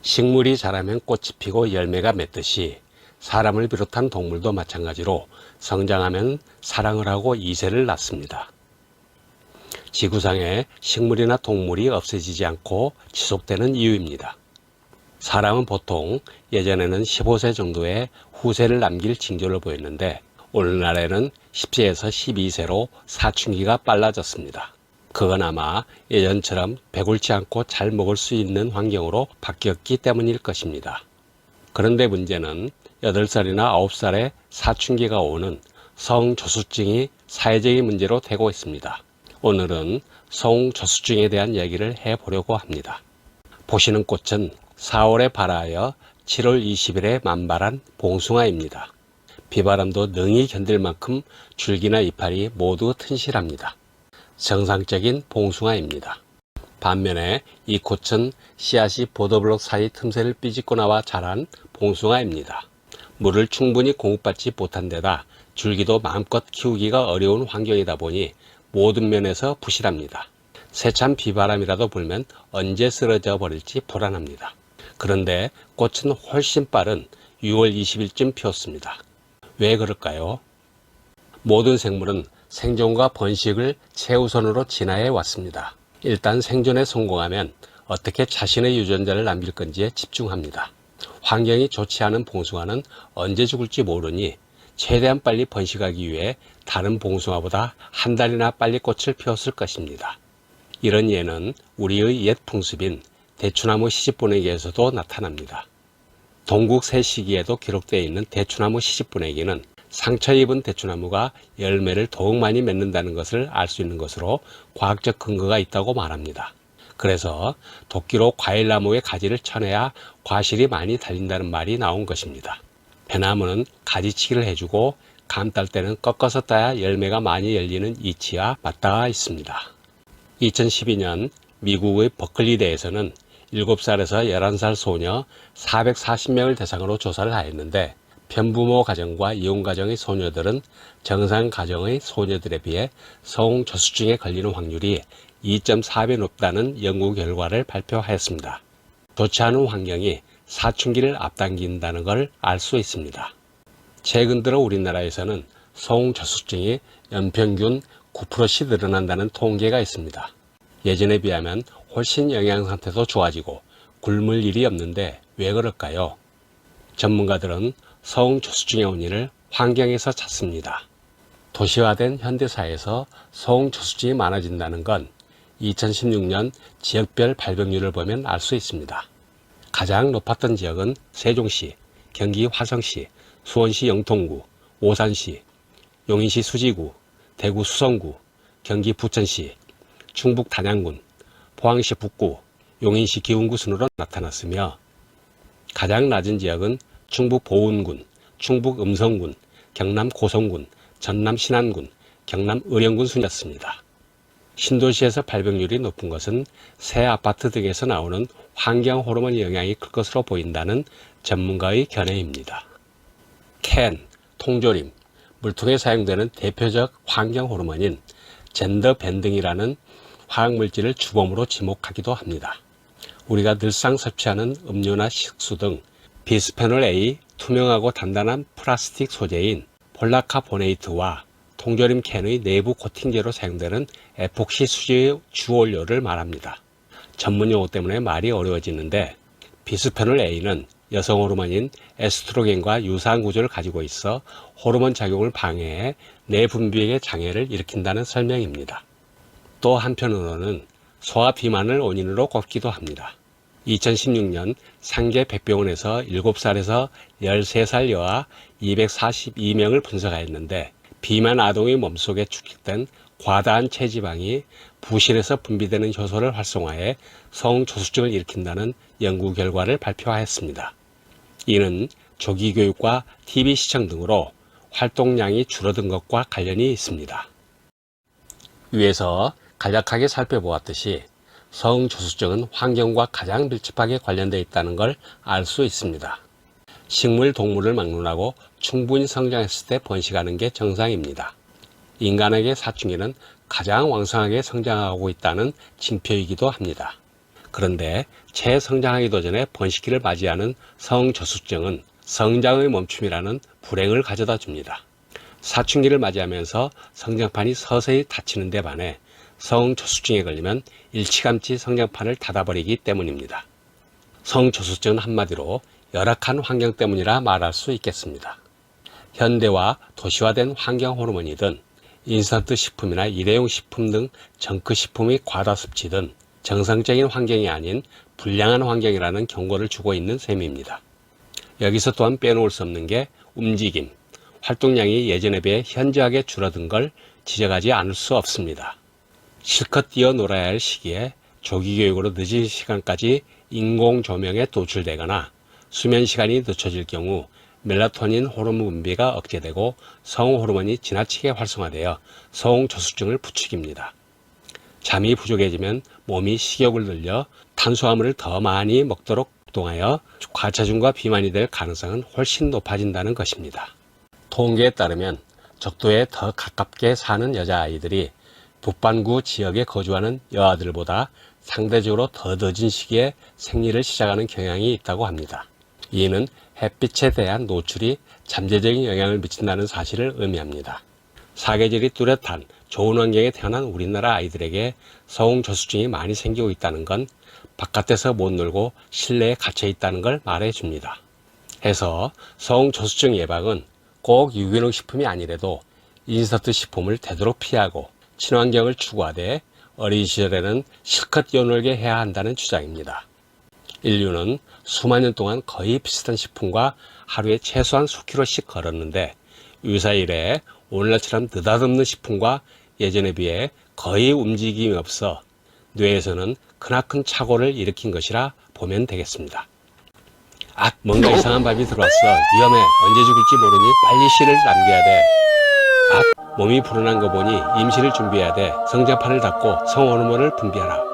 식물이 자라면 꽃이 피고 열매가 맺듯이 사람을 비롯한 동물도 마찬가지로 성장하면 사랑을 하고 이세를 낳습니다. 지구상에 식물이나 동물이 없어지지 않고 지속되는 이유입니다. 사람은 보통 예전에는 15세 정도의 후세를 남길 징조를 보였는데 오늘날에는 10세에서 12세로 사춘기가 빨라졌습니다. 그건 아마 예전처럼 배골치 않고 잘 먹을 수 있는 환경으로 바뀌었기 때문일 것입니다. 그런데 문제는 8살이나 9살에 사춘기가 오는 성저수증이 사회적인 문제로 되고 있습니다. 오늘은 성저수증에 대한 얘기를 해보려고 합니다. 보시는 꽃은 4월에 발하여 7월 20일에 만발한 봉숭아입니다. 비바람도 능히 견딜 만큼 줄기나 이파리 모두 튼실합니다. 정상적인 봉숭아입니다. 반면에 이 꽃은 씨앗이 보도블록 사이 틈새를 삐집고 나와 자란 봉숭아입니다. 물을 충분히 공급받지 못한 데다 줄기도 마음껏 키우기가 어려운 환경이다 보니 모든 면에서 부실합니다. 세찬 비바람이라도 불면 언제 쓰러져 버릴지 불안합니다. 그런데 꽃은 훨씬 빠른 6월 20일쯤 피었습니다. 왜 그럴까요? 모든 생물은 생존과 번식을 최우선으로 진화해 왔습니다. 일단 생존에 성공하면 어떻게 자신의 유전자를 남길 건지에 집중합니다. 환경이 좋지 않은 봉숭아는 언제 죽을지 모르니 최대한 빨리 번식하기 위해 다른 봉숭아보다 한 달이나 빨리 꽃을 피웠을 것입니다. 이런 예는 우리의 옛 풍습인 대추나무 시집보내기에서도 나타납니다. 동국 새시기에도 기록되어 있는 대추나무 시집보내기는 상처 입은 대추나무가 열매를 더욱 많이 맺는다는 것을 알 수 있는 것으로 과학적 근거가 있다고 말합니다. 그래서 도끼로 과일나무의 가지를 쳐내야 과실이 많이 달린다는 말이 나온 것입니다. 배나무는 가지치기를 해주고 감 딸 때는 꺾어서 따야 열매가 많이 열리는 이치와 맞닿아 있습니다. 2012년 미국의 버클리대에서는 7살에서 11살 소녀 440명을 대상으로 조사를 하였는데 편부모 가정과 이혼 가정의 소녀들은 정상 가정의 소녀들에 비해 성저수증에 걸리는 확률이 2.4배 높다는 연구 결과를 발표하였습니다. 좋지 않은 환경이 사춘기를 앞당긴다는 걸 알 수 있습니다. 최근 들어 우리나라에서는 성저수증이 연평균 9%씩 늘어난다는 통계가 있습니다. 예전에 비하면 훨씬 영양 상태도 좋아지고 굶을 일이 없는데 왜 그럴까요? 전문가들은 성저수증의 원인을 환경에서 찾습니다. 도시화된 현대사회에서 성저수증이 많아진다는 건 2016년 지역별 발병률을 보면 알 수 있습니다. 가장 높았던 지역은 세종시, 경기 화성시, 수원시 영통구, 오산시, 용인시 수지구, 대구 수성구, 경기 부천시, 충북 단양군, 포항시 북구, 용인시 기흥구 순으로 나타났으며 가장 낮은 지역은 충북 보은군, 충북 음성군, 경남 고성군, 전남 신안군, 경남 의령군 순이었습니다. 신도시에서 발병률이 높은 것은 새 아파트 등에서 나오는 환경 호르몬 영향이 클 것으로 보인다는 전문가의 견해입니다. 캔, 통조림, 물통에 사용되는 대표적 환경 호르몬인 젠더 밴딩이라는 화학물질을 주범으로 지목하기도 합니다. 우리가 늘상 섭취하는 음료나 식수 등 비스페놀 A, 투명하고 단단한 플라스틱 소재인 폴라카보네이트와 통조림 캔의 내부 코팅제로 사용되는 에폭시 수지의 주원료를 말합니다. 전문 용어 때문에 말이 어려워지는데 비스페놀 A는 여성 호르몬인 에스트로겐과 유사한 구조를 가지고 있어 호르몬 작용을 방해해 내분비의 장애를 일으킨다는 설명입니다. 또 한편으로는 소아 비만을 원인으로 꼽기도 합니다. 2016년 상계 백병원에서 7살에서 13살 여아 242명을 분석하였는데 비만 아동의 몸속에 축적된 과다한 체지방이 부실에서 분비되는 효소를 활성화해 성저수증을 일으킨다는 연구 결과를 발표하였습니다. 이는 조기 교육과 TV 시청 등으로 활동량이 줄어든 것과 관련이 있습니다. 위에서 간략하게 살펴보았듯이 성저수증은 환경과 가장 밀접하게 관련되어 있다는 걸 알 수 있습니다. 식물, 동물을 막론하고 충분히 성장했을 때 번식하는 게 정상입니다. 인간에게 사춘기는 가장 왕성하게 성장하고 있다는 징표이기도 합니다. 그런데 채성장하기도 전에 번식기를 맞이하는 성저숙증은 성장의 멈춤이라는 불행을 가져다 줍니다. 사춘기를 맞이하면서 성장판이 서서히 닫히는 데 반해 성저숙증에 걸리면 일찌감치 성장판을 닫아버리기 때문입니다. 성저숙증은 한마디로 열악한 환경 때문이라 말할 수 있겠습니다. 현대화, 도시화된 환경 호르몬이든 인스턴트 식품이나 일회용 식품 등 정크 식품의 과다 섭취 등 정상적인 환경이 아닌 불량한 환경이라는 경고를 주고 있는 셈입니다. 여기서 또한 빼놓을 수 없는 게 움직임, 활동량이 예전에 비해 현저하게 줄어든 걸 지적하지 않을 수 없습니다. 실컷 뛰어놀아야 할 시기에 조기교육으로 늦은 시간까지 인공조명에 노출되거나 수면 시간이 늦춰질 경우 멜라토닌 호르몬 분비가 억제되고 성호르몬이 지나치게 활성화되어 성저숙증을 부추깁니다. 잠이 부족해지면 몸이 식욕을 늘려 탄수화물을 더 많이 먹도록 동하여 과체중과 비만이 될 가능성은 훨씬 높아진다는 것입니다. 통계에 따르면 적도에 더 가깝게 사는 여자아이들이 북반구 지역에 거주하는 여아들보다 상대적으로 더 늦은 시기에 생리를 시작하는 경향이 있다고 합니다. 이는 햇빛에 대한 노출이 잠재적인 영향을 미친다는 사실을 의미합니다. 사계절이 뚜렷한 좋은 환경에 태어난 우리나라 아이들에게 성저숙증이 많이 생기고 있다는 건 바깥에서 못 놀고 실내에 갇혀 있다는 걸 말해줍니다. 해서 성저숙증 예방은 꼭 유기농 식품이 아니래도 인스턴트 식품을 되도록 피하고 친환경을 추구하되 어린 시절에는 실컷 뛰어놀게 해야 한다는 주장입니다. 인류는 수만 년 동안 거의 비슷한 식품과 하루에 최소한 수킬로씩 걸었는데 유사 이래 오늘날처럼 느닷없는 식품과 예전에 비해 거의 움직임이 없어 뇌에서는 크나큰 착오를 일으킨 것이라 보면 되겠습니다. 뭔가 이상한 밤이 들어왔어. 위험해. 언제 죽을지 모르니 빨리 씨를 남겨야 돼. 몸이 불어난 거 보니 임신을 준비해야 돼. 성장판을 닫고 성호르몬을 분비하라.